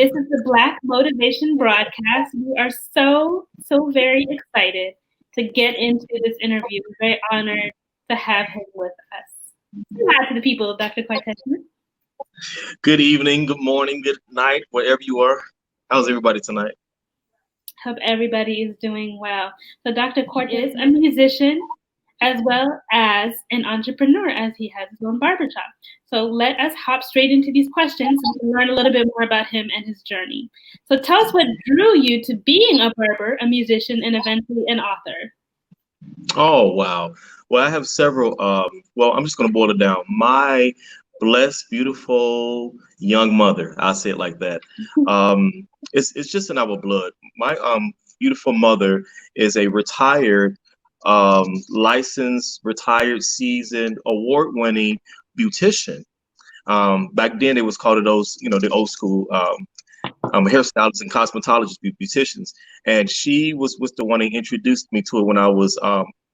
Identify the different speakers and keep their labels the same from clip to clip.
Speaker 1: This is the Black Motivation Broadcast. We are so very excited to get into this interview. We're very honored to have him with us. Say hi to the people, Dr. Cortez.
Speaker 2: Good evening, good morning, good night, wherever you are. How's everybody tonight?
Speaker 1: Hope everybody is doing well. So Dr. Court is a musician as well as an entrepreneur, as he has his own barbershop. So let us hop straight into these questions and learn a little bit more about him and his journey. So tell us what drew you to being a barber, a musician, and eventually an author.
Speaker 2: Oh, wow. Well, I have several. Well, I'm just going to boil it down. My blessed, beautiful young mother, I'll say it like that. It's just in our blood. My beautiful mother is a retired, licensed, retired, seasoned, award-winning beautician. Back then, it was called those, the old school hairstylists and cosmetologists, beauticians, and she was the one that introduced me to it when I was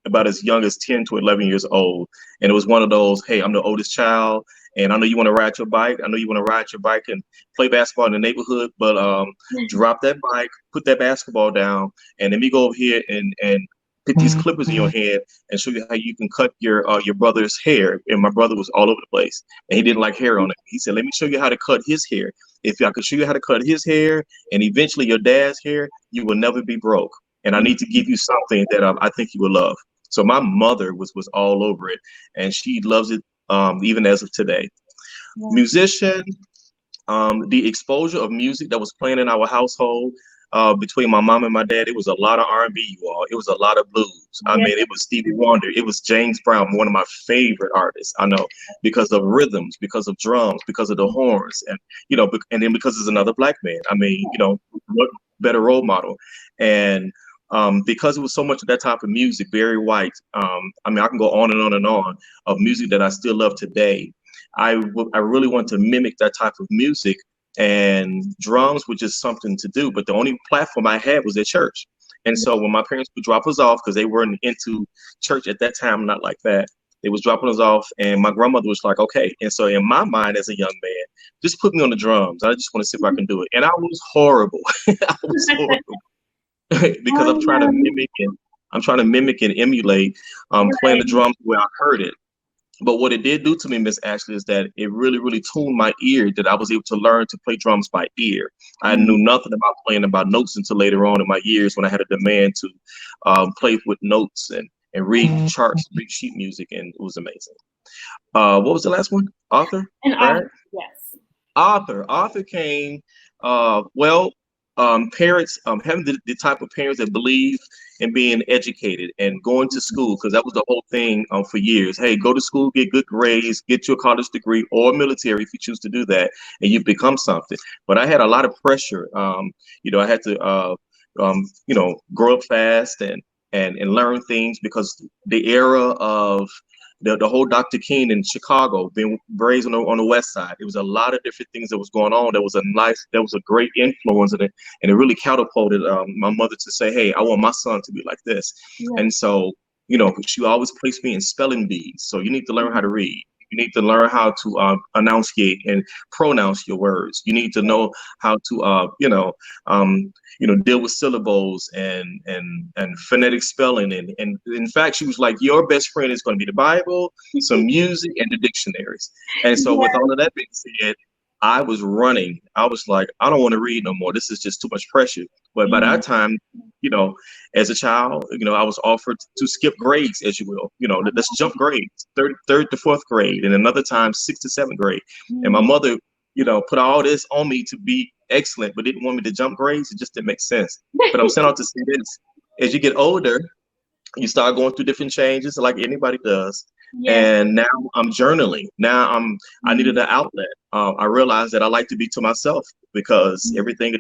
Speaker 2: about as young as 10 to 11 years old. And it was one of those, hey, I'm the oldest child, and I know you want to ride your bike. I know you want to ride your bike and play basketball in the neighborhood, but drop that bike, put that basketball down, and let me go over here and put these clippers in your head and show you how you can cut your brother's hair. And my brother was all over the place, and he didn't like hair on it. He said, let me show you how to cut his hair. If I could show you how to cut his hair and eventually your dad's hair, you will never be broke. And I need to give you something that I think you will love. So my mother was all over it, and she loves it even as of today. Musician, the exposure of music that was playing in our household between my mom and my dad, it was a lot of R&B, you all. It was a lot of blues. I mean, it was Stevie Wonder. It was James Brown, one of my favorite artists. I know, because of rhythms, because of drums, because of the horns, and and then because it's another black man. I mean, what better role model? And because it was so much of that type of music, Barry White. I mean, I can go on and on and on of music that I still love today. I really want to mimic that type of music, and drums were just something to do. But the only platform I had was at church. And so when my parents would drop us off, because they weren't into church at that time, not like that, they was dropping us off, and my grandmother was like, okay. And so in my mind as a young man, just put me on the drums. I just want to see if I can do it. And I was horrible. I was horrible because I'm trying to mimic and emulate playing the drums where I heard it. But what it did do to me, Miss Ashley, is that it really, really tuned my ear, that I was able to learn to play drums by ear. I knew nothing about playing about notes until later on in my years when I had a demand to play with notes and read charts, read sheet music, and it was amazing. What was the last one? Author?
Speaker 1: An
Speaker 2: Right?
Speaker 1: author, yes.
Speaker 2: Author came, parents, having the type of parents that believe in being educated and going to school, because that was the whole thing for years. Hey, go to school, get good grades, get your college degree or military if you choose to do that, and you become something. But I had a lot of pressure. I had to, grow up fast and learn things, because the era of the whole Dr. King in Chicago, being raised on the West Side, it was a lot of different things that was going on. That was a great influence in it, and it really catapulted my mother to say, "Hey, I want my son to be like this." And so, she always placed me in spelling bees. So you need to learn how to read. You need to learn how to enunciate and pronounce your words. You need to know how to, deal with syllables and phonetic spelling. And in fact, she was like, your best friend is going to be the Bible, some music, and the dictionaries. And so with all of that being said, I was running. I was like, I don't want to read no more. This is just too much pressure. But by that time, as a child, I was offered to skip grades, as you will. Let's jump grades, third to fourth grade, and another time sixth to seventh grade. And my mother, put all this on me to be excellent, but didn't want me to jump grades. It just didn't make sense. But I'm sent out to say this: as you get older, you start going through different changes, like anybody does. And now I'm journaling. I needed an outlet. I realized that I like to be to myself, because everything,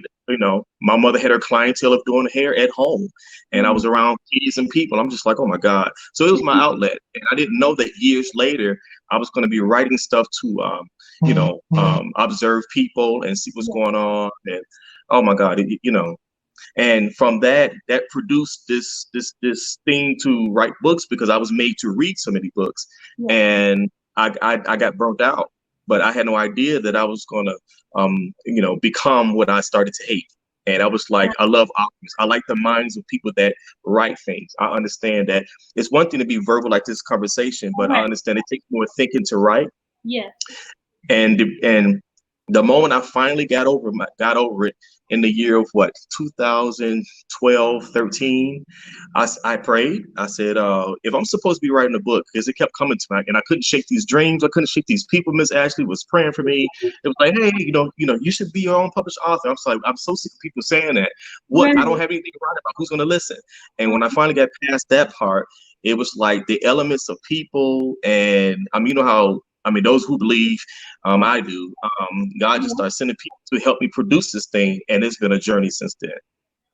Speaker 2: my mother had her clientele of doing hair at home, and I was around kids and people. I'm just like, oh my God. So it was my outlet. And I didn't know that years later, I was going to be writing stuff to, observe people and see what's going on. And oh my God, and from that produced this thing to write books, because I was made to read so many books, and I got burnt out. but I had no idea that I was gonna, become what I started to hate. And I was like, I love authors. I like the minds of people that write things. I understand that it's one thing to be verbal like this conversation, but I
Speaker 1: Right.
Speaker 2: understand it takes more thinking to write.
Speaker 1: Yes.
Speaker 2: And the moment I finally got over it in the year of what 2012, 13, I prayed. I said, if I'm supposed to be writing a book, because it kept coming to me, and I couldn't shake these dreams, I couldn't shake these people. Miss Ashley was praying for me. It was like, hey, you should be your own published author. I'm like, I'm so sick of people saying that. What? I don't
Speaker 1: Right.
Speaker 2: have anything to write about. Who's going to listen? And when I finally got past that part, it was like the elements of people, and you know how. Those who believe, I do. God just started sending people to help me produce this thing, and it's been a journey since then.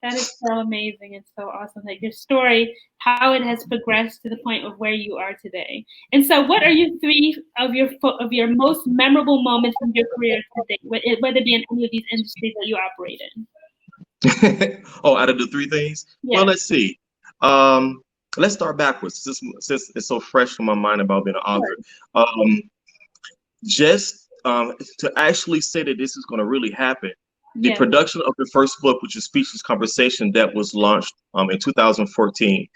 Speaker 1: That is so amazing. It's so awesome that your story, how it has progressed to the point of where you are today. And so, what are your three of your most memorable moments in your career today, whether it be in any of these industries that you operate in?
Speaker 2: Oh, out of the three things, well,
Speaker 1: Yes.
Speaker 2: let's see. Um, let's start backwards, since it's so fresh in my mind about being an author.
Speaker 1: Sure.
Speaker 2: Um, just to actually say that this is going to really happen. The
Speaker 1: Yes.
Speaker 2: production of the first book, which is Speechless Conversation, that was launched in 2014.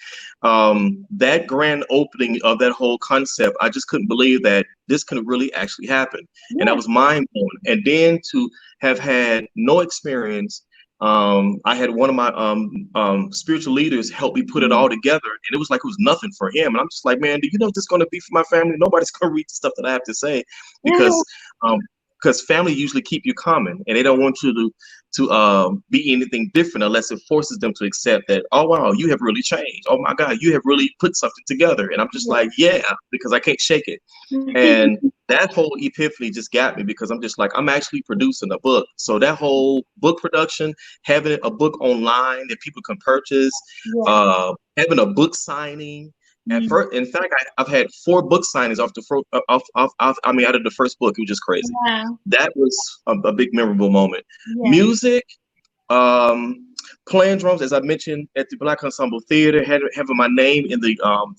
Speaker 2: That grand opening of that whole concept, I just couldn't believe that this could really actually happen. And I
Speaker 1: Yes.
Speaker 2: was mind blown. And then to have had no experience, I had one of my spiritual leaders help me put it
Speaker 1: Mhm.
Speaker 2: all together. And it was like it was nothing for him. And I'm just like, man, do you know what this is going to be for my family? Nobody's going to read the stuff that I have to say because um, family usually keep you common and they don't want you to be anything different unless it forces them to accept that, oh wow, you have really changed, oh my god, you have really put something together. And I'm just like, yeah, because I can't shake it.
Speaker 1: Yes.
Speaker 2: And that whole epiphany just got me because I'm just like, I'm actually producing a book. So that whole book production, having a book online that people can purchase,
Speaker 1: Yes.
Speaker 2: having a book signing. At
Speaker 1: Mhm.
Speaker 2: first, in fact, I've had 4 book signings off the out of the first book. It was just crazy.
Speaker 1: Wow.
Speaker 2: That was a big memorable moment.
Speaker 1: Yes.
Speaker 2: Music, um, playing drums, as I mentioned at the Black Ensemble Theater, having my name in the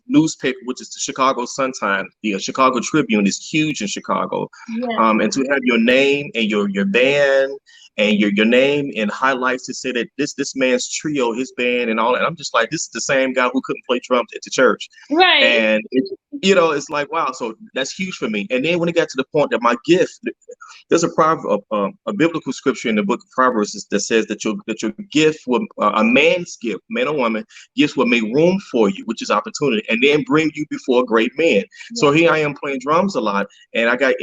Speaker 2: newspaper, which is the Chicago Sun-Times. The Chicago Tribune is huge in Chicago,
Speaker 1: Yes.
Speaker 2: and to have your name and your band and your name in highlights to say that this man's trio, his band, and all that. I'm just like, this is the same guy who couldn't play drums at the church,
Speaker 1: Right.
Speaker 2: and it's like wow. So that's huge for me. And then when it got to the point that my gift, there's a biblical scripture in the book of Proverbs that says that your gift will, a man's gift, man or woman, gifts will make room for you, which is opportunity, and then bring you before great men. So
Speaker 1: Yes.
Speaker 2: here I am playing drums a lot, and I got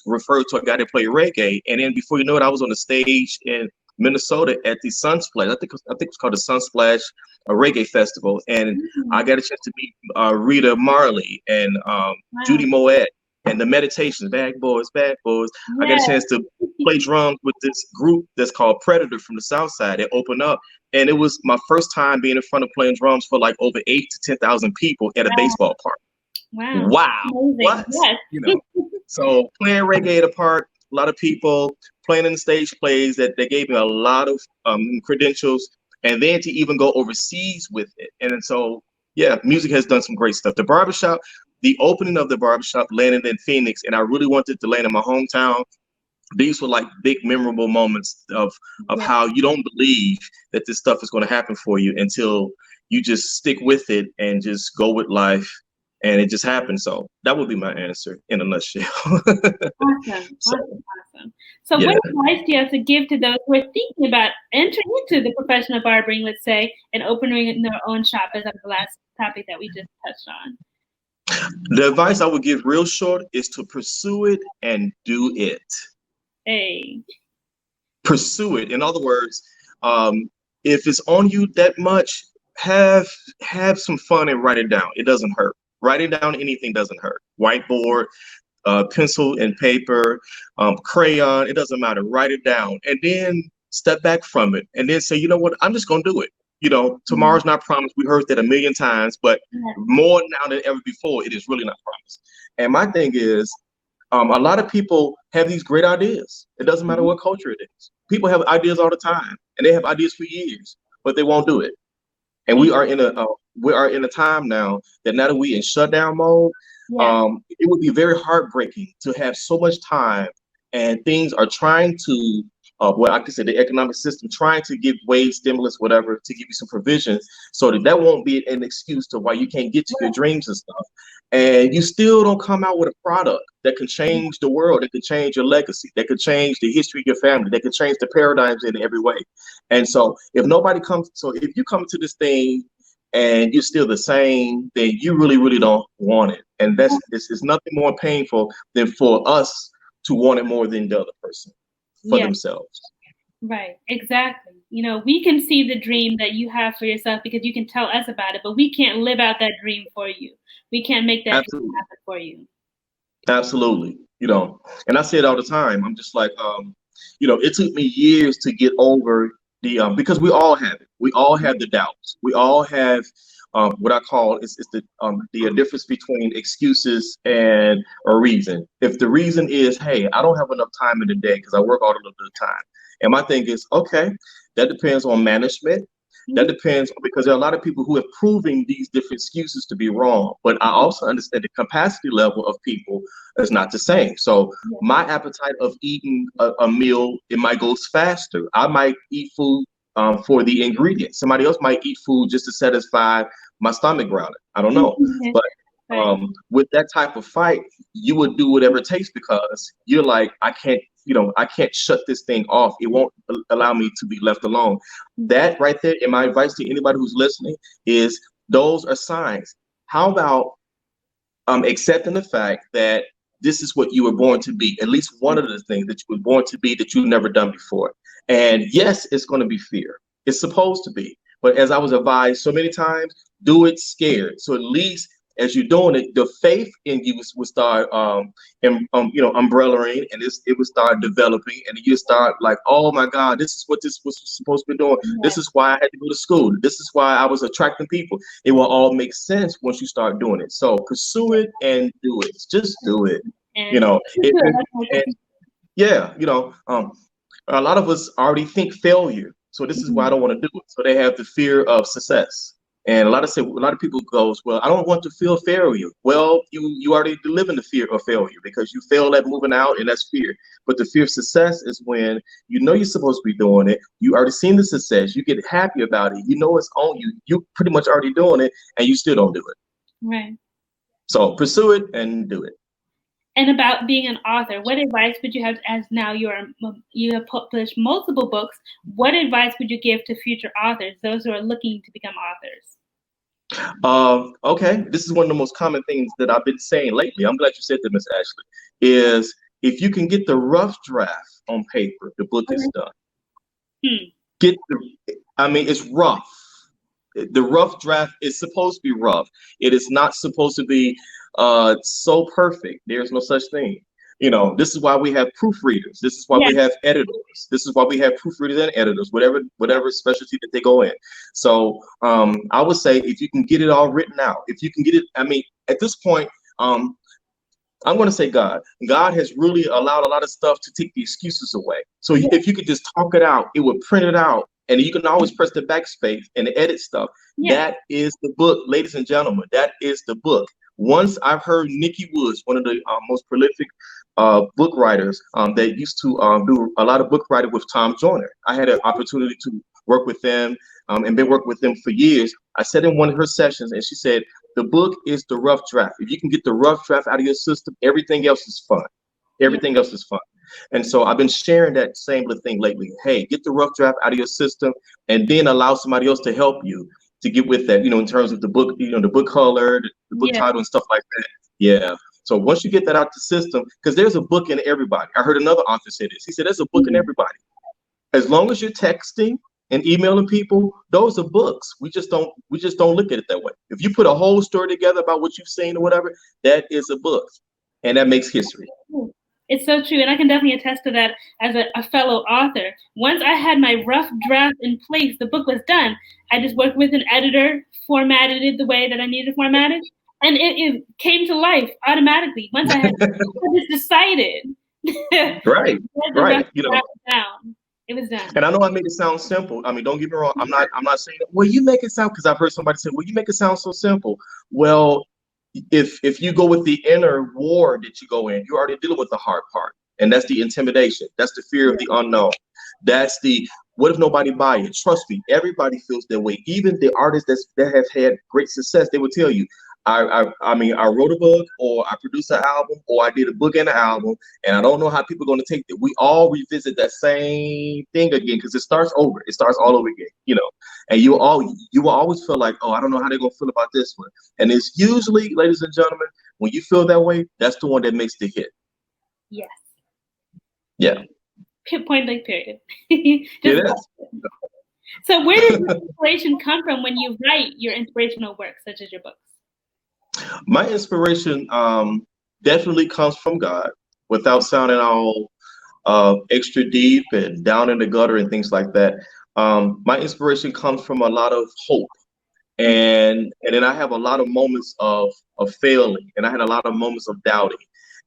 Speaker 2: referred to a guy that played reggae, and then before you know it, I was on the stage in Minnesota at the Sunsplash. I think it's called the Sunsplash, a reggae festival, and I
Speaker 1: Mhm.
Speaker 2: got a chance to meet Rita Marley and
Speaker 1: Wow.
Speaker 2: Judy Moet and the Meditations, Bad Boys, Bad Boys. I got a
Speaker 1: Yes.
Speaker 2: chance to play drums with this group that's called Predator from the South Side. They opened up, and it was my first time being in front of playing drums for like over 8 to 10,000 people at a
Speaker 1: Wow.
Speaker 2: baseball park.
Speaker 1: Wow.
Speaker 2: Wow,
Speaker 1: Amazing.
Speaker 2: what?
Speaker 1: Yes.
Speaker 2: So playing reggae at a park, a lot of people playing in the stage plays that they gave me a lot of credentials, and then to even go overseas with it. And then so, yeah, music has done some great stuff. The opening of the barbershop landed in Phoenix, and I really wanted to land in my hometown. These were like big memorable moments of
Speaker 1: Yes.
Speaker 2: how you don't believe that this stuff is going to happen for you until you just stick with it and just go with life, and it just happens. So that would be my answer in a nutshell.
Speaker 1: Awesome.
Speaker 2: So
Speaker 1: Awesome. Awesome. So, what
Speaker 2: yeah.
Speaker 1: advice do you have to give to those who are thinking about entering into the profession of barbering, let's say, and opening their own shop, as the last topic that we just touched on?
Speaker 2: The advice I would give real short is to pursue it and do it.
Speaker 1: Hey.
Speaker 2: Pursue it. In other words, um, if it's on you that much, have some fun and write it down. It doesn't hurt. Writing down anything doesn't hurt. Whiteboard, pencil and paper, crayon, it doesn't matter. Write it down and then step back from it and then say, you know what, I'm just going to do it.
Speaker 1: Mhm.
Speaker 2: Tomorrow's not promised. We heard that a million times, but
Speaker 1: Yes.
Speaker 2: more now than ever before, it is really not promised. And my thing is, a lot of people have these great ideas. It doesn't matter
Speaker 1: Mhm.
Speaker 2: what culture it is. People have ideas all the time, and they have ideas for years, but they won't do it. And we
Speaker 1: Thank
Speaker 2: are in a we are in a time now that we in shutdown mode.
Speaker 1: Yeah.
Speaker 2: It would be very heartbreaking to have so much time and things are trying to, well, like I said, the economic system trying to give wage stimulus, whatever, to give you some provisions so that that won't be an excuse to why you can't get to your dreams and stuff. And you still don't come out with a product that can change the world, that can change your legacy, that could change the history of your family, that could change the paradigms in every way. And so if nobody comes, so if you come to this thing and you're still the same, then you really, really don't want it. And that's this is nothing more painful than for us to want it more than the other person for
Speaker 1: Yeah.
Speaker 2: themselves.
Speaker 1: Right, exactly. We can see the dream that you have for yourself because you can tell us about it, but we can't live out that dream for you. We can't make that dream
Speaker 2: Absolutely.
Speaker 1: happen for you.
Speaker 2: Absolutely. And I say it all the time. I'm just like, it took me years to get over because we all have it. We all have the doubts. We all have what I call is the difference between excuses and a reason. If the reason is, hey, I don't have enough time in the day because I work all the time. And my thing is, okay, that depends on management. That
Speaker 1: Mhm.
Speaker 2: depends because there are a lot of people who have proven these different excuses to be wrong. But I also understand the capacity level of people is not the same. So
Speaker 1: Yeah.
Speaker 2: my appetite of eating a meal, it might go faster. I might eat food for the ingredients. Somebody else might eat food just to satisfy my stomach growling. I don't know. But
Speaker 1: Right.
Speaker 2: with that type of fight, you would do whatever it takes because you're like, I can't shut this thing off. It won't allow me to be left alone. That right there, and my advice to anybody who's listening is those are signs. How about accepting the fact that this is what you were born to be, at least one of the things that you were born to be that you've never done before. And yes, it's going to be fear. It's supposed to be. But as I was advised so many times, do it scared. So at least as you're doing it, the faith in you will start, umbrellaing, and it will start developing, and you start like, oh my God, this is what this was supposed to be doing.
Speaker 1: Yeah.
Speaker 2: This is why I had to go to school. This is why I was attracting people. It will all make sense once you start doing it. So pursue it and do it. Just do it. You
Speaker 1: And
Speaker 2: know, it,
Speaker 1: good.
Speaker 2: and, and yeah, a lot of us already think failure. So this is why I
Speaker 1: Mhm.
Speaker 2: don't want to do it. So they have the fear of success. And a lot of people goes, well, I don't want to feel failure. Well, you already live in the fear of failure because you fail at moving out, and that's fear. But the fear of success is when you know you're supposed to be doing it. You already seen the success. You get happy about it. You know it's on you. You pretty much already doing it, and you still don't do it.
Speaker 1: Right.
Speaker 2: So pursue it and do it.
Speaker 1: And about being an author, what advice would you have as now you have published multiple books? What advice would you give to future authors, those who are looking to become authors?
Speaker 2: Okay, this is one of the most common things that I've been saying lately. I'm glad you said that, Miss Ashley. Is if you can get the rough draft on paper, the book is
Speaker 1: Okay.
Speaker 2: done.
Speaker 1: Hmm.
Speaker 2: Get the, I mean, it's rough. The rough draft is supposed to be rough. It is not supposed to be so perfect. There's no such thing. This is why we have proofreaders. This is why
Speaker 1: Yeah.
Speaker 2: we have editors. This is why we have proofreaders and editors,
Speaker 1: Yeah.
Speaker 2: whatever specialty that they go in. So I would say if you can get it all written out, if you can get it, I mean, at this point, um, I'm going to say God. God has really allowed a lot of stuff to take the excuses away. So
Speaker 1: Yeah.
Speaker 2: if you could just talk it out, it would print it out, and you can always press the backspace and edit stuff.
Speaker 1: Yeah.
Speaker 2: That is the book, ladies and gentlemen. That is the book. Once I've heard Nikki Woods, one of the most prolific book writers that used to do a lot of book writing with Tom Joyner. I had an opportunity to work with them and been working with them for years. I sat in one of her sessions, and she said, the book is the rough draft. If you can get the rough draft out of your system, everything else is fun.
Speaker 1: Yeah.
Speaker 2: Everything else is fun. And so I've been sharing that same little thing lately. Hey, get the rough draft out of your system and then allow somebody else to help you to get with that, in terms of the book, the book color, the book
Speaker 1: Yeah.
Speaker 2: title and stuff like that. Yeah. So once you get that out the system, because there's a book in everybody. I heard another author say this. He said, there's a book in
Speaker 1: Mhm.
Speaker 2: everybody. As long as you're texting and emailing people, those are books. We just don't look at it that way. If you put a whole story together about what you've seen or whatever, that is a book. And that makes history.
Speaker 1: It's so true, and I can definitely attest to that as a fellow author. Once I had my rough draft in place, the book was done. I just worked with an editor, formatted it the way that I needed to format it, and it came to life automatically. I just decided.
Speaker 2: Right,
Speaker 1: Let the rough
Speaker 2: right.
Speaker 1: draft down. It was done.
Speaker 2: And I know I made it sound simple. I mean, don't get me wrong. I'm not saying that. Well, you make it sound, because I've heard somebody say, "Well, you make it sound so simple." Well, if you go with the inner war that you go in, you're already dealing with the hard part, and that's the intimidation. That's the fear of the unknown. That's the what if nobody buy it? Trust me, everybody feels that way. Even the artists that have had great success, they will tell you, I mean, I wrote a book, or I produced an album, or I did a book and an album, and I don't know how people are going to take it. We all revisit that same thing again, because it starts over. It starts all over again. And you will always feel like, oh, I don't know how they're going to feel about this one. And it's usually, ladies and gentlemen, when you feel that way, that's the one that makes the hit.
Speaker 1: Yes.
Speaker 2: Yeah,
Speaker 1: Point blank period.
Speaker 2: it
Speaker 1: Just
Speaker 2: is.
Speaker 1: so where does your inspiration come from when you write your inspirational work, such as your books?
Speaker 2: My inspiration definitely comes from God, without sounding all extra deep and down in the gutter and things like that. My inspiration comes from a lot of hope, and then I have a lot of moments of failing, and I had a lot of moments of doubting.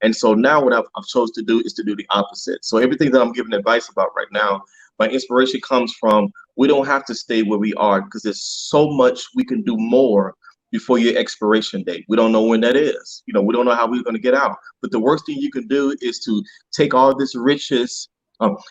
Speaker 2: And so now what I've chose to do is to do the opposite. So everything that I'm giving advice about right now, my inspiration comes from, we don't have to stay where we are, because there's so much we can do more before your expiration date. We don't know when that is. We don't know how we're going to get out. But the worst thing you can do is to take all this riches,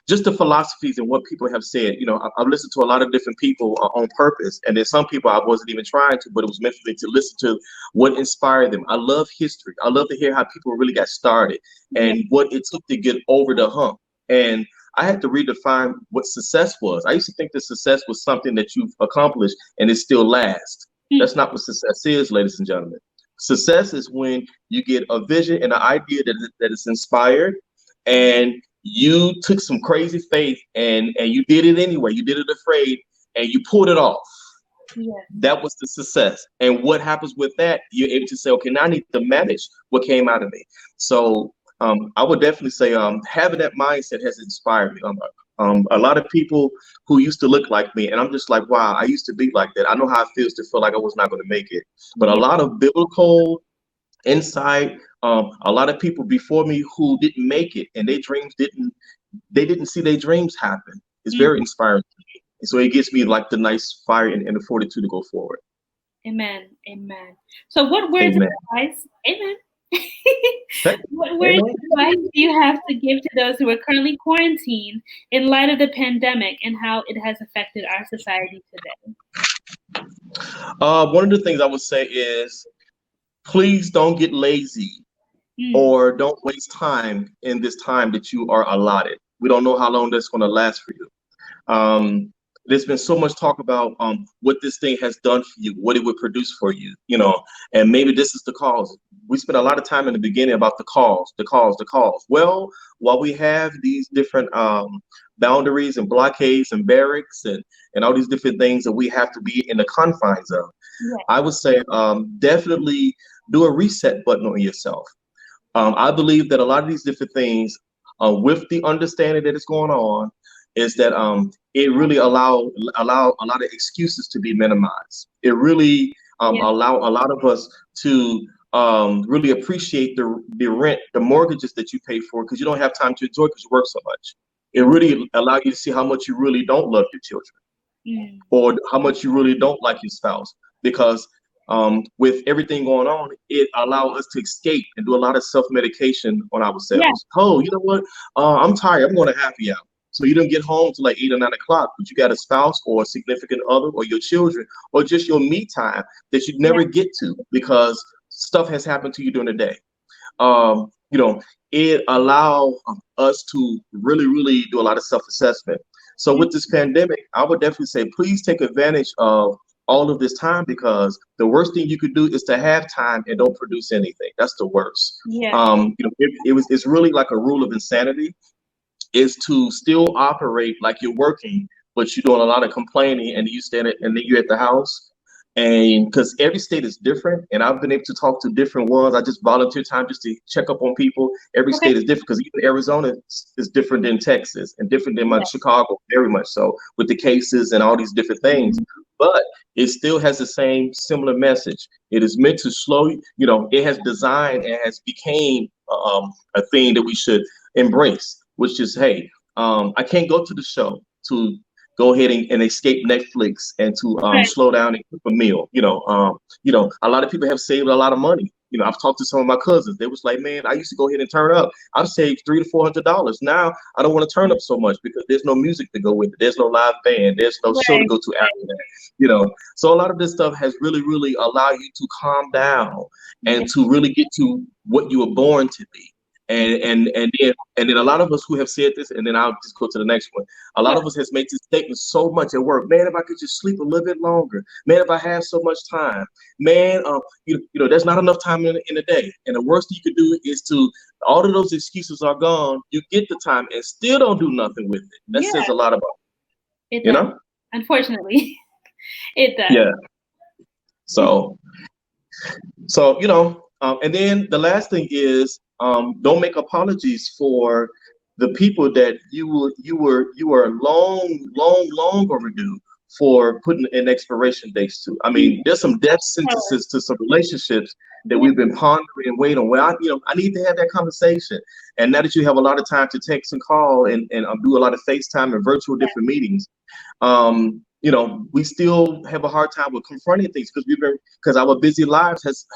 Speaker 2: just the philosophies and what people have said. I've listened to a lot of different people on purpose, and there's some people I wasn't even trying to, but it was meant for me to listen to what inspired them. I love history. I love to hear how people really got started
Speaker 1: Yeah.
Speaker 2: and what it took to get over the hump. And I had to redefine what success was. I used to think that success was something that you've accomplished and it still lasts. That's not what success is, ladies and gentlemen. Success is when you get a vision and an idea that is inspired, and you took some crazy faith and you did it anyway. You did it afraid, and you pulled it off.
Speaker 1: Yes.
Speaker 2: That was the success. And what happens with that? You're able to say, okay, now I need to manage what came out of me. So I would definitely say having that mindset has inspired me. A lot of people who used to look like me, and I'm just like, wow, I used to be like that. I know how it feels to feel like I was not going to make it. But a
Speaker 1: Yeah.
Speaker 2: lot of biblical insight, a lot of people before me who didn't make it, and their dreams they didn't see their dreams happen. It's
Speaker 1: Mm.
Speaker 2: very inspiring to me. And so it gives me like the nice fire and the fortitude to go forward.
Speaker 1: Amen. Amen. So what words of
Speaker 2: Amen.
Speaker 1: advice? Amen.
Speaker 2: Okay.
Speaker 1: What words
Speaker 2: Amen.
Speaker 1: of advice do you have to give to those who are currently quarantined in light of the pandemic and how it has affected our society today?
Speaker 2: One of the things I would say is, please don't get lazy,
Speaker 1: Mm.
Speaker 2: or don't waste time in this time that you are allotted. We don't know how long that's going to last for you. There's been so much talk about what this thing has done for you, what it would produce for you, and maybe this is the cause. We spent a lot of time in the beginning about the cause, the cause, the cause. Well, while we have these different boundaries and blockades and barracks and all these different things that we have to be in the confines of,
Speaker 1: Yeah.
Speaker 2: I would say definitely do a reset button on yourself. I believe that a lot of these different things, with the understanding that is going on, is that it really allow a lot of excuses to be minimized. It really
Speaker 1: Yeah.
Speaker 2: allow a lot of us to really appreciate the rent, the mortgages that you pay for, because you don't have time to enjoy because you work so much. It really allow you to see how much you really don't love your children,
Speaker 1: Mm.
Speaker 2: or how much you really don't like your spouse, because with everything going on, it allows us to escape and do a lot of self-medication on
Speaker 1: Yeah.
Speaker 2: ourselves. Oh, you know what? I'm tired. I'm going to happy hour. So you don't get home till like 8 or 9 o'clock, but you got a spouse or a significant other or your children or just your me time that you
Speaker 1: Yeah.
Speaker 2: never get to because stuff has happened to you during the day. um, you know, it allow us to really, really do a lot of self-assessment. So
Speaker 1: Mm.
Speaker 2: with this pandemic, I would definitely say, please take advantage of all of this time, because the worst thing you could do is to have time and don't produce anything. That's the worst.
Speaker 1: Yeah.
Speaker 2: It's really like a rule of insanity, is to still operate like you're working, but you're doing a lot of complaining, and you stand it, and then you're at the house. And because every state is different, and I've been able to talk to different ones. I just volunteer time just to check up on people. Every
Speaker 1: Okay.
Speaker 2: state is different, because even Arizona is different than Texas and different than my
Speaker 1: Yeah.
Speaker 2: Chicago, very much so, with the cases and all these different things.
Speaker 1: Mhm.
Speaker 2: But it still has the same similar message. It is meant to slow it has designed and has became a thing that we should embrace, which is, hey, I can't go to the show to go ahead and escape Netflix and to
Speaker 1: Right.
Speaker 2: slow down and cook a meal. A lot of people have saved a lot of money. I've talked to some of my cousins. They was like, man, I used to go ahead and turn up. I've saved $300 to $400. Now I don't want to turn up so much because there's no music to go with it. There's no live band. There's no show to
Speaker 1: Right.
Speaker 2: go to after that. So a lot of this stuff has really, really allowed you to calm down
Speaker 1: Yeah.
Speaker 2: and to really get to what you were born to be. And then a lot of us who have said this, and then I'll just go to the next one. A lot
Speaker 1: Sure.
Speaker 2: of us has made this statement so much at work. Man, if I could just sleep a little bit longer. Man, if I have so much time. Man, there's not enough time in a day. And the worst you could do is to all of those excuses are gone. You get the time and still don't do nothing with it. That
Speaker 1: Yeah,
Speaker 2: says a lot about
Speaker 1: it
Speaker 2: you
Speaker 1: does.
Speaker 2: know.
Speaker 1: Unfortunately, it does.
Speaker 2: Yeah.
Speaker 1: It,
Speaker 2: So and then the last thing is, don't make apologies for the people that you were long overdue for putting in expiration dates to. I mean, there's some death
Speaker 1: sure.
Speaker 2: sentences to some relationships that
Speaker 1: Yeah.
Speaker 2: we've been pondering and waiting on. Well, I need to have that conversation. And now that you have a lot of time to text and call and do a lot of FaceTime and virtual different meetings, we still have a hard time with confronting things because our busy lives has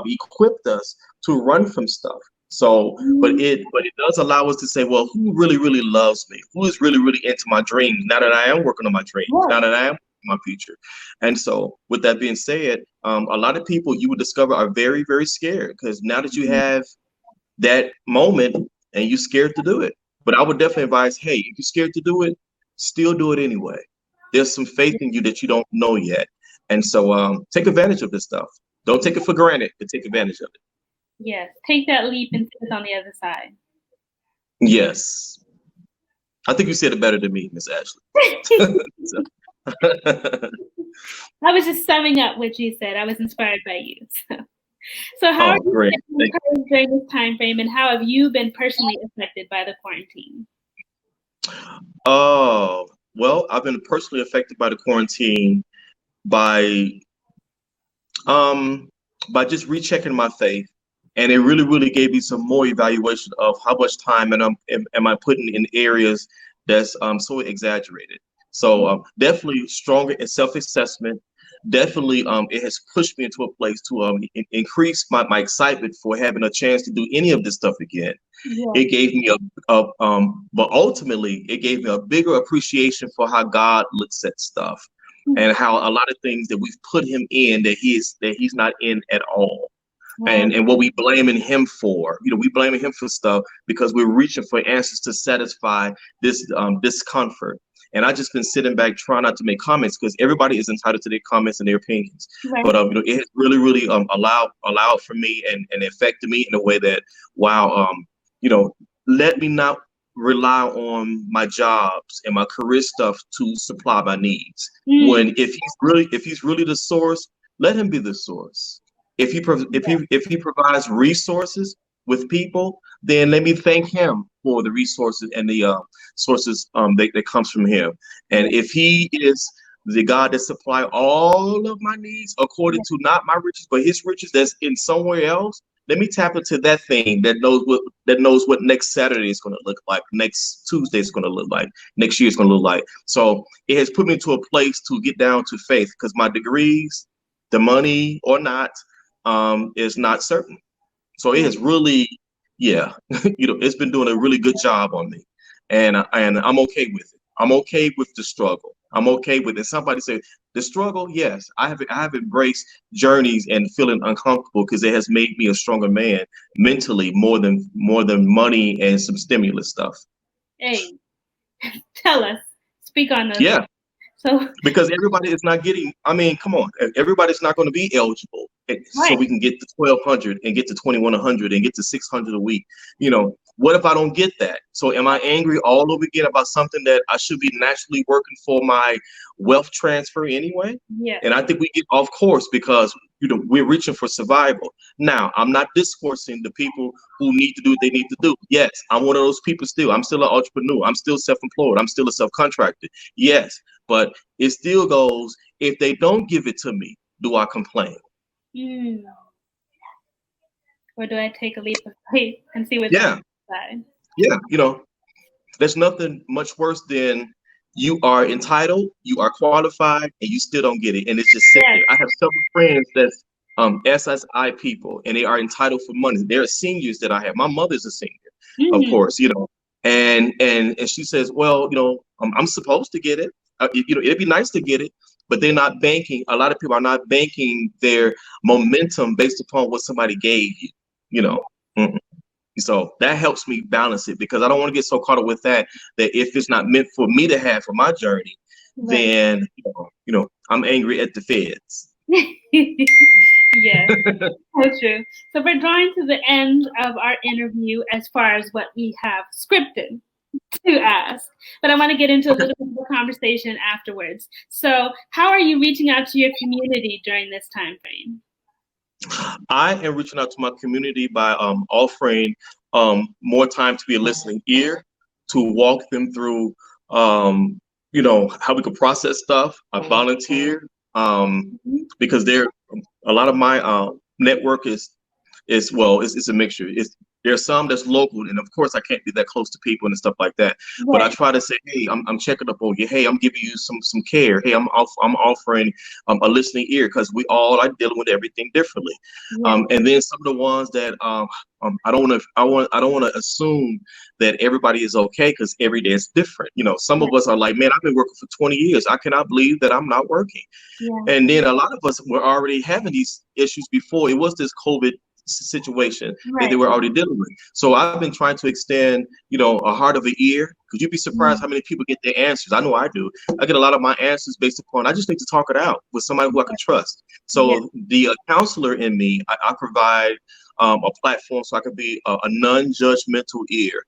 Speaker 2: equipped us to run from stuff. So, but
Speaker 1: Mhm.
Speaker 2: it does allow us to say, well, who really really loves me? Who is really really into my dreams? Now that I am working on my dreams,
Speaker 1: Yeah.
Speaker 2: now that I am working on my future, and so with that being said, a lot of people you will discover are very very scared because now that you
Speaker 1: Mhm.
Speaker 2: have that moment and you're scared to do it. But I would definitely advise, hey, if you're scared to do it, still do it anyway. There's some faith in you that you don't know yet. And so take advantage of this stuff. Don't take it for granted, but take advantage of it.
Speaker 1: Yes. Take that leap and see what's on the other side.
Speaker 2: Yes. I think you said it better than me, Miss Ashley. So,
Speaker 1: I was just summing up what you said. I was inspired by you. So how are
Speaker 2: oh,
Speaker 1: you
Speaker 2: great.
Speaker 1: staying
Speaker 2: Thank
Speaker 1: encouraged during this time frame, and how have you been personally affected by the quarantine?
Speaker 2: you. Oh, well, I've been personally affected by the quarantine by um by just rechecking my faith, and it really really gave me some more evaluation of how much time am I putting in areas that's so exaggerated. So definitely stronger in self-assessment. Definitely it has pushed me into a place to increase my excitement for having a chance to do any of this stuff again.
Speaker 1: Yeah.
Speaker 2: It gave me but ultimately it gave me a bigger appreciation for how God looks at stuff and how a lot of things that we've put him in that he's not in at all.
Speaker 1: Wow.
Speaker 2: And what we blaming him for, we blaming him for stuff because we're reaching for answers to satisfy this discomfort. And I just been sitting back trying not to make comments because everybody is entitled to their comments and their opinions.
Speaker 1: Right.
Speaker 2: But it has really, really allowed for me and affected me in a way that wow, you know, let me not rely on my jobs and my career stuff to supply my needs.
Speaker 1: Mm.
Speaker 2: When if he's really the source, let him be the source. If he provides resources with people, then let me thank him for the resources and the sources that comes from him. And
Speaker 1: Yeah.
Speaker 2: if he is the God that supply all of my needs according
Speaker 1: Yeah.
Speaker 2: to not my riches but his riches that's in somewhere else, let me tap into that thing that knows what next Saturday is going to look like, next Tuesday is going to look like, next year is going to look like. So it has put me to a place to get down to faith because my degrees, the money or not, is not certain. So it
Speaker 1: Yeah.
Speaker 2: has really, yeah, it's been doing a really good job on me, and I'm okay with it. I'm okay with the struggle. I'm okay with it. Somebody said the struggle. Yes, I have embraced journeys and feeling uncomfortable because it has made me a stronger man mentally more than money and some stimulus stuff.
Speaker 1: Hey, tell us. Speak on us.
Speaker 2: Yeah,
Speaker 1: So,
Speaker 2: because everybody is not getting. I mean, come on, everybody's not going to be eligible, so
Speaker 1: right.
Speaker 2: we can get to 1,200 and get to 2,100 and get to 600 a week. What if I don't get that? So am I angry all over again about something that I should be naturally working for my wealth transfer anyway?
Speaker 1: Yeah.
Speaker 2: And I think we get off course because we're reaching for survival. Now, I'm not discoursing the people who need to do what they need to do. Yes, I'm one of those people still. I'm still an entrepreneur. I'm still self-employed. I'm still a subcontractor. Yes, but it still goes, if they don't give it to me, do I complain?
Speaker 1: Mm. Or do I take a leap of faith and see what's on
Speaker 2: Yeah,
Speaker 1: the other side?
Speaker 2: yeah, there's nothing much worse than you are entitled, you are qualified, and you still don't get it, and it's just sit there.
Speaker 1: Yes.
Speaker 2: I have several friends that's SSI people, and they are entitled for money. They're seniors that I have. My mother's a senior, of
Speaker 1: Mm-hmm.
Speaker 2: course, and she says, well, I'm supposed to get it. It'd be nice to get it, but they're not banking. A lot of people are not banking their momentum based upon what somebody gave you. You know. Mm-mm. So that helps me balance it because I don't want to get so caught up with that if it's not meant for me to have for my journey,
Speaker 1: Right.
Speaker 2: then I'm angry at the feds.
Speaker 1: Yes, so true. So we're drawing to the end of our interview as far as what we have scripted to ask, but I want to get into a little bit of a conversation afterwards. So, how are you reaching out to your community during this time frame?
Speaker 2: I am reaching out to my community by offering more time to be a listening ear, to walk them through, how we can process stuff. I volunteer
Speaker 1: Mhm.
Speaker 2: because a lot of my network is well, it's a mixture. There's some that's local, and of course I can't be that close to people and stuff like that. But I
Speaker 1: Right,
Speaker 2: try to say, hey, I'm checking up on you. Hey, I'm giving you some care. Hey, I'm offering a listening ear because we all are dealing with everything differently.
Speaker 1: yes,
Speaker 2: And then some of the ones that I don't want to assume that everybody is okay because every day is different. Some
Speaker 1: right,
Speaker 2: of us are like, man, I've been working for 20 years. I cannot believe that I'm not working.
Speaker 1: yeah,
Speaker 2: And then a lot of us were already having these issues before. It was this COVID situation that they
Speaker 1: right,
Speaker 2: were already dealing with. So I've been trying to extend, a heart of an ear, because you'd be surprised
Speaker 1: mm,
Speaker 2: how many people get their answers. I know I do. I get a lot of my answers based upon I just need to talk it out with somebody who I can trust.
Speaker 1: yeah,
Speaker 2: So the counselor in me, I provide a platform so I can be a non-judgmental ear.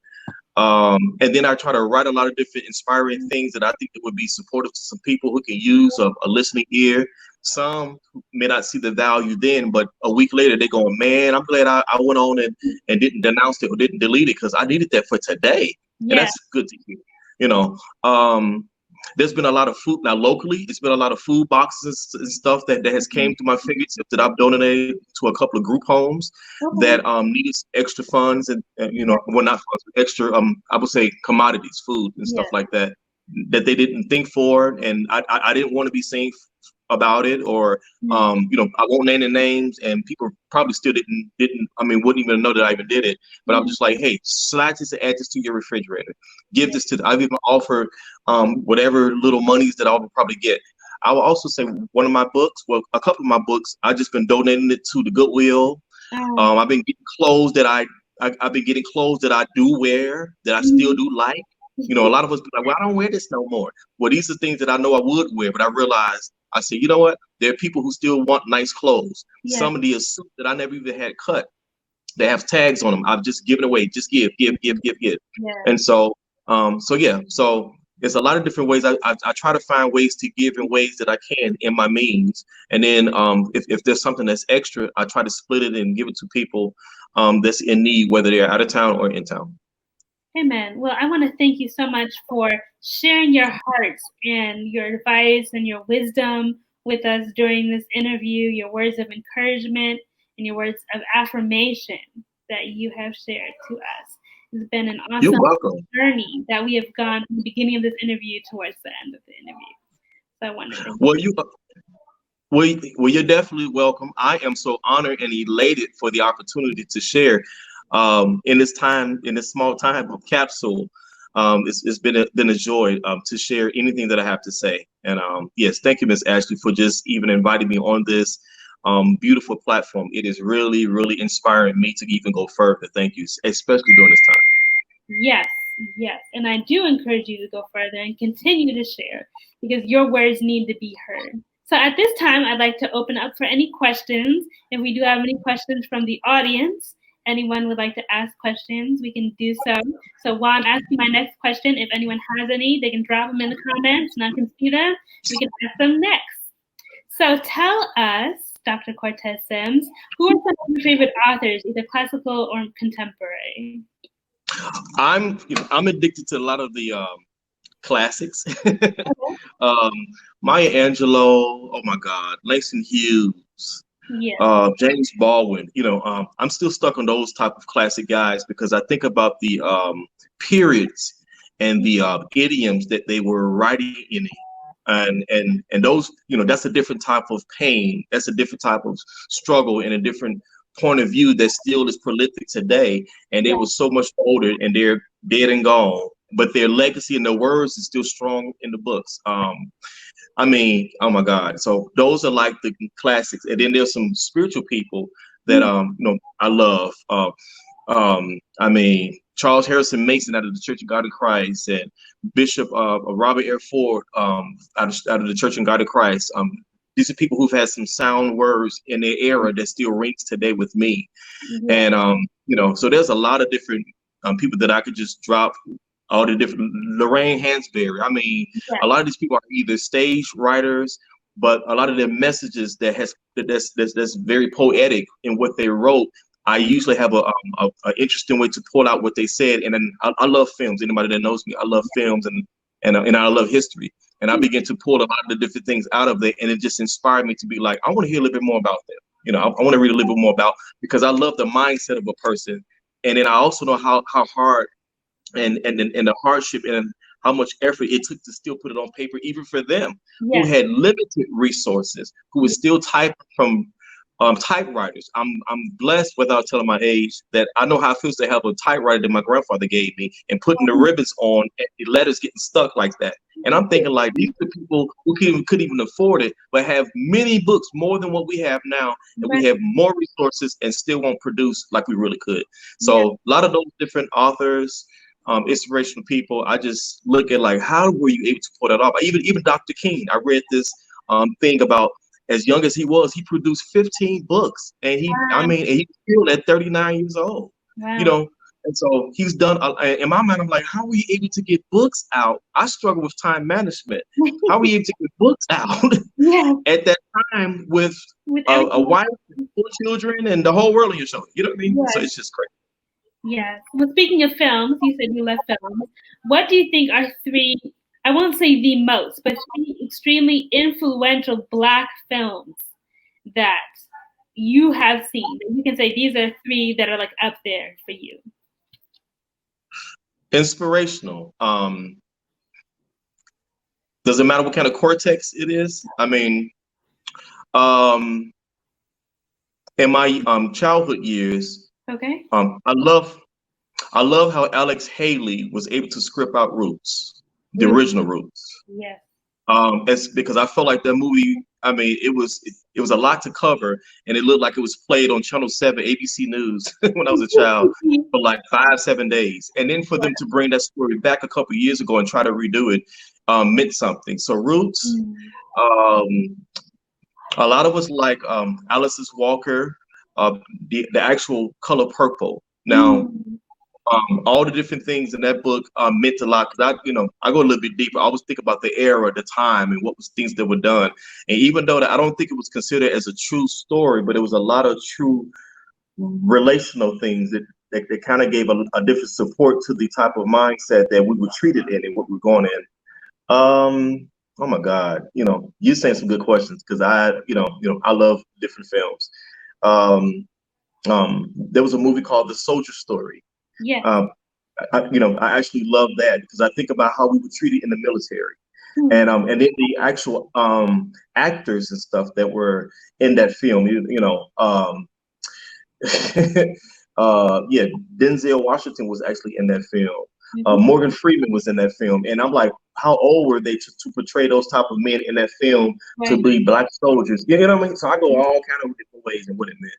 Speaker 2: And then I try to write a lot of different inspiring things that I think that would be supportive to some people who can use a listening ear. Some who may not see the value then, but a week later they go, man, I'm glad I went on and didn't denounce it or didn't delete it because I needed that for today. And
Speaker 1: yeah,
Speaker 2: that's good to hear. You know, um, there's been a lot of food now locally. It's been a lot of food boxes and stuff that has came to my fingertips that I've donated to a couple of group homes
Speaker 1: okay,
Speaker 2: that needed extra funds and
Speaker 1: right,
Speaker 2: well, not funds, but extra I would say commodities, food and stuff
Speaker 1: yeah,
Speaker 2: like that they didn't think for, and I didn't want to be seen about it, or
Speaker 1: mm,
Speaker 2: I won't name the names, and people probably still didn't I mean wouldn't even know that I even did it. But I'm
Speaker 1: mhm,
Speaker 2: just like, hey, slide this and add this to your refrigerator. Give
Speaker 1: yeah,
Speaker 2: this to. I've even offered whatever little monies that I will probably get. I will also say one of my books, well, a couple of my books, I just been donating it to the Goodwill.
Speaker 1: um,
Speaker 2: I've been getting clothes I've been getting clothes that I do wear that I still
Speaker 1: mhm,
Speaker 2: do like. A lot of us be like, well, I don't wear this no more. Well, these are things that I know I would wear, but I realized I said, you know what? There are people who still want nice clothes.
Speaker 1: yeah,
Speaker 2: Some of the suits that I never even had cut, they have tags on them. I've just given away. Just give, give, give, give, give.
Speaker 1: yeah,
Speaker 2: And so yeah. So there's a lot of different ways. I try to find ways to give in ways that I can in my means. And then if there's something that's extra, I try to split it and give it to people that's in need, whether they're out of town or in town.
Speaker 1: Amen. Well, I want to thank you so much for sharing your hearts and your advice and your wisdom with us during this interview, your words of encouragement and your words of affirmation that you have shared to us. It's been an
Speaker 2: You're
Speaker 1: awesome
Speaker 2: welcome.
Speaker 1: journey that we have gone from the beginning of this interview towards the end of the interview. So I want to thank
Speaker 2: Well,
Speaker 1: you.
Speaker 2: you're definitely welcome. I am so honored and elated for the opportunity to share in this time, in this small time of capsule. It's been a joy to share anything that I have to say. And yes, thank you, Miss Ashley, for just even inviting me on this beautiful platform. It is really, really inspiring me to even go further. Thank you, especially during this time.
Speaker 1: Yes, yes. And I do encourage you to go further and continue to share because your words need to be heard. So at this time, I'd like to open up for any questions. If we do have any questions from the audience, anyone would like to ask questions, we can do so. So while I'm asking my next question, if anyone has any, they can drop them in the comments and I can see them. We can ask them next. So tell us, Dr. Cortez Sims, who are some of your favorite authors, either classical or contemporary?
Speaker 2: I'm addicted to a lot of the classics. um, Maya Angelou, oh my God, Langston Hughes,
Speaker 1: Yeah.
Speaker 2: James Baldwin. I'm still stuck on those type of classic guys because I think about the periods and the idioms that they were writing in it. And those, that's a different type of pain. That's a different type of struggle and a different point of view that still is prolific today. And they
Speaker 1: Yeah.
Speaker 2: were so much older and they're dead and gone. But their legacy and their words is still strong in the books. I mean, oh my God. So those are like the classics. And then there's some spiritual people that
Speaker 1: Mhm.
Speaker 2: I love. I mean, Charles Harrison Mason out of the Church of God in Christ, and Bishop Robert Air Ford out of the Church of God in Christ. These are people who've had some sound words in their era that still rings today with me.
Speaker 1: Yeah.
Speaker 2: And so there's a lot of different people that I could just drop. All the different Lorraine Hansberry. I mean,
Speaker 1: Yeah.
Speaker 2: a lot of these people are either stage writers, but a lot of their messages that's very poetic in what they wrote. I usually have a interesting way to pull out what they said, and then I love films. Anybody that knows me, I love films and I love history, and I
Speaker 1: Mhm.
Speaker 2: begin to pull a lot of the different things out of it, and it just inspired me to be like, I want to hear a little bit more about them. I want to read a little bit more about because I love the mindset of a person, and then I also know how hard and the hardship and how much effort it took to still put it on paper, even for them who
Speaker 1: Yeah.
Speaker 2: had limited resources, who was still typing from typewriters. I'm blessed, without telling my age, that I know how it feels to have a typewriter that my grandfather gave me and putting the ribbons on and the letters getting stuck like that. And I'm thinking like these are people who couldn't even afford it, but have many books, more than what we have now, and we
Speaker 1: Right.
Speaker 2: have more resources and still won't produce like we really could.
Speaker 1: Yeah.
Speaker 2: So a lot of those different authors, inspirational people, I just look at like how were you able to pull that off? Even Dr. King, I read this thing about as young as he was, he produced 15 books, and he's still at 39 years old, you
Speaker 1: Wow.
Speaker 2: know. And so he's done. In my mind, I'm like, how are you able to get books out? I struggle with time management. How are you able to get books out
Speaker 1: Yeah.
Speaker 2: at that time with
Speaker 1: With
Speaker 2: a
Speaker 1: everything.
Speaker 2: wife, and 4 children, and the whole world on your shoulder? You know what I mean? So
Speaker 1: Yeah.
Speaker 2: it's just crazy.
Speaker 1: Yes. Well, speaking of films, you said you love films. What do you think are three, I won't say the most, but three extremely influential Black films that you have seen? That you can say these are three that are like up there for you.
Speaker 2: Inspirational. Doesn't matter what kind of cortex it is. I mean, um, in my childhood years,
Speaker 1: Okay?
Speaker 2: I love how Alex Haley was able to script out Roots, the
Speaker 1: Mm,
Speaker 2: original Roots.
Speaker 1: yes.
Speaker 2: It's because I felt like that movie. I mean, it was a lot to cover, and it looked like it was played on Channel 7, ABC News when I was a child for like 5, 7 days, and then for them to bring that story back a couple years ago and try to redo it meant something. So Roots,
Speaker 1: Mm,
Speaker 2: um, a lot of us like Alice's Walker, the actual color purple. Now,
Speaker 1: mm,
Speaker 2: all the different things in that book meant a lot because I go a little bit deeper. I always think about the era, the time, and what was things that were done. And even though I don't think it was considered as a true story, but it was a lot of true relational things that kind of gave a different support to the type of mindset that we were treated in and what we we're going in. Oh my God, you're saying some good questions because I love different films. Um, there was a movie called The Soldier Story.
Speaker 1: yes.
Speaker 2: Um, I actually love that because I think about how we were treated in the military,
Speaker 1: Mm,
Speaker 2: and then the actual actors and stuff that were in that film. Yeah, Denzel Washington was actually in that film.
Speaker 1: mhm,
Speaker 2: Morgan Freeman was in that film, and I'm like, how old were they to portray those type of men in that film to
Speaker 1: right.
Speaker 2: be black soldiers? You know what I mean? So I go all kind of different ways and what it meant,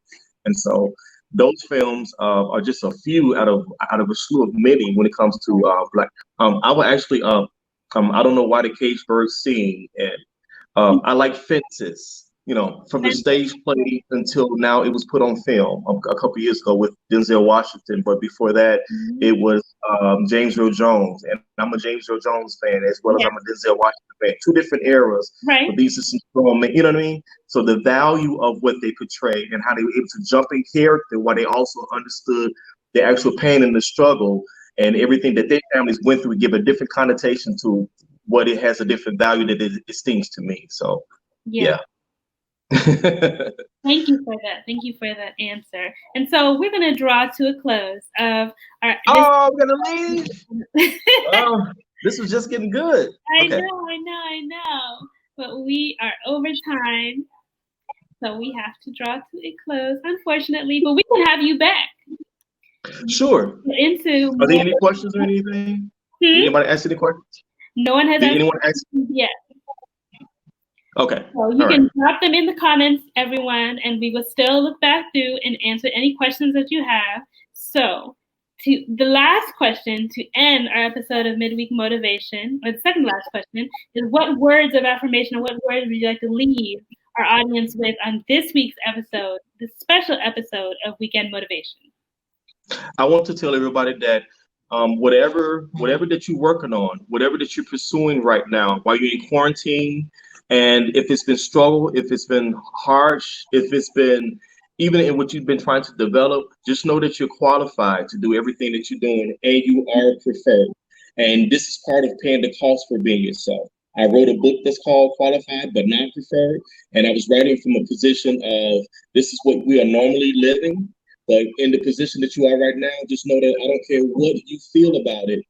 Speaker 2: and so those films are just a few out of a slew of many when it comes to black. I would actually, I don't know why the cage birds sing, and I like Fences. From the stage play until now, it was put on film a couple years ago with Denzel Washington. But before that,
Speaker 1: Mhm.
Speaker 2: it was James Earl Jones, and I'm a James Earl Jones fan as well as I'm
Speaker 1: Yes.
Speaker 2: a Denzel Washington fan. Two different eras,
Speaker 1: Right.
Speaker 2: but these are some strong men. You know what I mean? So the value of what they portray and how they were able to jump in character, while they also understood the actual pain and the struggle and everything that their families went through, give a different connotation to what it has a different value that it esteems to me. So
Speaker 1: Yeah.
Speaker 2: yeah.
Speaker 1: Thank you for that. Thank you for that answer. And so we're going to draw to a close of our this.
Speaker 2: Oh, I'm gonna leave. Oh, this was just getting good.
Speaker 1: I
Speaker 2: Okay.
Speaker 1: know, I know, I know. But we are over time, so we have to draw to a close, unfortunately. But we will have you back
Speaker 2: Sure.
Speaker 1: into
Speaker 2: Are there
Speaker 1: more.
Speaker 2: any questions or anything? Did
Speaker 1: Hmm?
Speaker 2: anybody ask any questions?
Speaker 1: No one has
Speaker 2: Did
Speaker 1: asked
Speaker 2: anyone ask?
Speaker 1: yet.
Speaker 2: Okay.
Speaker 1: So you
Speaker 2: All right.
Speaker 1: can drop them in the comments, everyone, and we will still look back through and answer any questions that you have. So, to the last question to end our episode of Midweek Motivation, or the second last question, is what words of affirmation or what words would you like to leave our audience with on this week's episode, this special episode of Weekend Motivation?
Speaker 2: I want to tell everybody that whatever that you're working on, whatever that you're pursuing right now, while you're in quarantine, and if it's been struggle, if it's been harsh, if it's been even in what you've been trying to develop, just know that you're qualified to do everything that you're doing, and you are preferred. And this is part of paying the cost for being yourself. I wrote a book that's called Qualified but Not Preferred, and I was writing from a position of this is what we are normally living, but in the position that you are right now, just know that I don't care what you feel about it.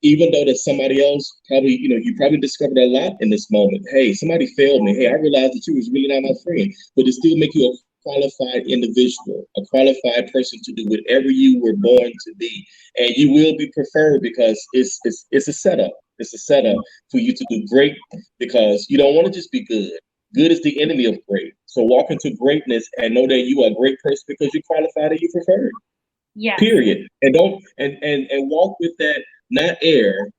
Speaker 2: Even though that somebody else probably, you probably discovered a lot in this moment. Hey, somebody failed me. Hey, I realized that you was really not my friend. But it still make you a qualified individual, a qualified person to do whatever you were born to be. And you will be preferred because it's a setup. It's a setup for you to do great because you don't want to just be good. Good is the enemy of great. So walk into greatness and know that you are a great person because you're qualified and you're preferred.
Speaker 1: Yes.
Speaker 2: Period. And don't and walk with that not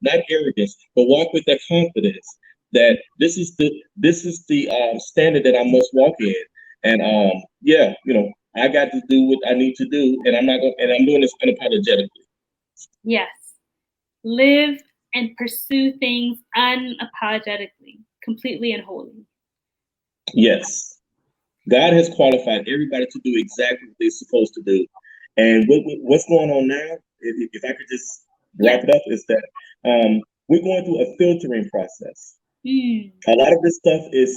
Speaker 2: not arrogance, but walk with that confidence that this is the standard that I must walk in. And yeah, I got to do what I need to do, and I'm doing this unapologetically.
Speaker 1: Yes. Live and pursue things unapologetically, completely and wholly.
Speaker 2: Yes. God has qualified everybody to do exactly what they're supposed to do. And what's going on now, if I could just wrap it up, is that we're going through a filtering process. A lot of this stuff is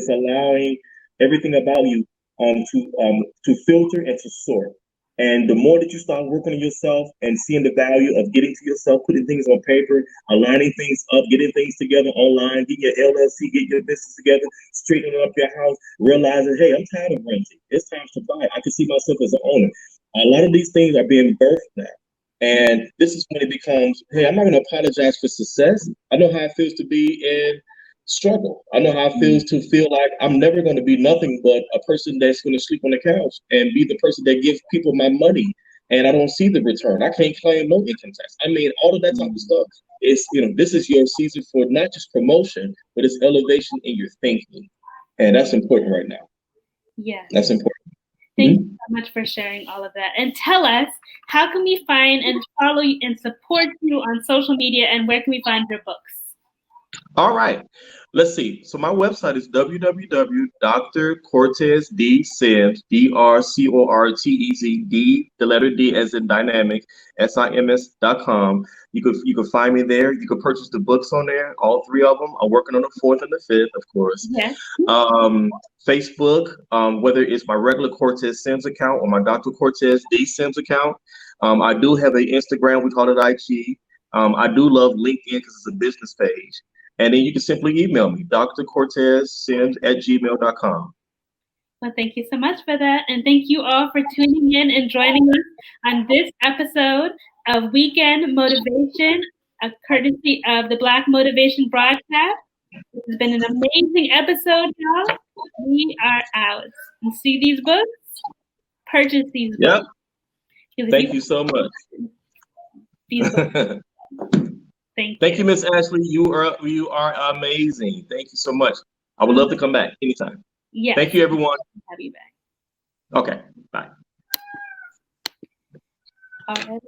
Speaker 2: allowing everything about you to filter and to sort. And the more that you start working on yourself and seeing the value of getting to yourself, putting things on paper, aligning things up, getting things together online, getting your LLC, get your business together, straightening up your house, realizing, hey, I'm tired of renting. It's time to buy. I can see myself as an owner. A lot of these things are being birthed now. And this is when it becomes, hey, I'm not going to apologize for success. I know how it feels to be in struggle. I know how it feels to feel like I'm never going to be nothing but a person that's going to sleep on the couch and be the person that gives people my money and I don't see the return. I can't claim no income tax. I mean, all of that type of stuff is, this is your season for not just promotion, but it's elevation in your thinking. And that's important right now.
Speaker 1: Yes.
Speaker 2: That's important.
Speaker 1: Thank you so much for sharing all of that. And tell us, how can we find and follow you and support you on social media, and where can we find your books?
Speaker 2: All right. Let's see. So my website is www.drcortezsims, DRCORTEZ, the letter D as in dynamic, SIMS.com. You could find me there. You could purchase the books on there, all three of them. I'm working on the fourth and the fifth, of course.
Speaker 1: Yes.
Speaker 2: Facebook, whether it's my regular Cortez Sims account or my Dr. Cortez D Sims account. I do have an Instagram. We call it IG. I do love LinkedIn because it's a business page. And then you can simply email me, drcortezsims@gmail.com.
Speaker 1: Well, thank you so much for that. And thank you all for tuning in and joining us on this episode of Weekend Motivation, a courtesy of the Black Motivation Broadcast. This has been an amazing episode, y'all. We are out. You see these books? Purchase these books.
Speaker 2: Yep. Thank you so much.
Speaker 1: These books.
Speaker 2: Thank you, Miss Ashley. You are amazing. Thank you so much. I would love to come back anytime.
Speaker 1: Yes.
Speaker 2: Thank you, everyone.
Speaker 1: Have you back.
Speaker 2: Okay. Bye.
Speaker 1: All right.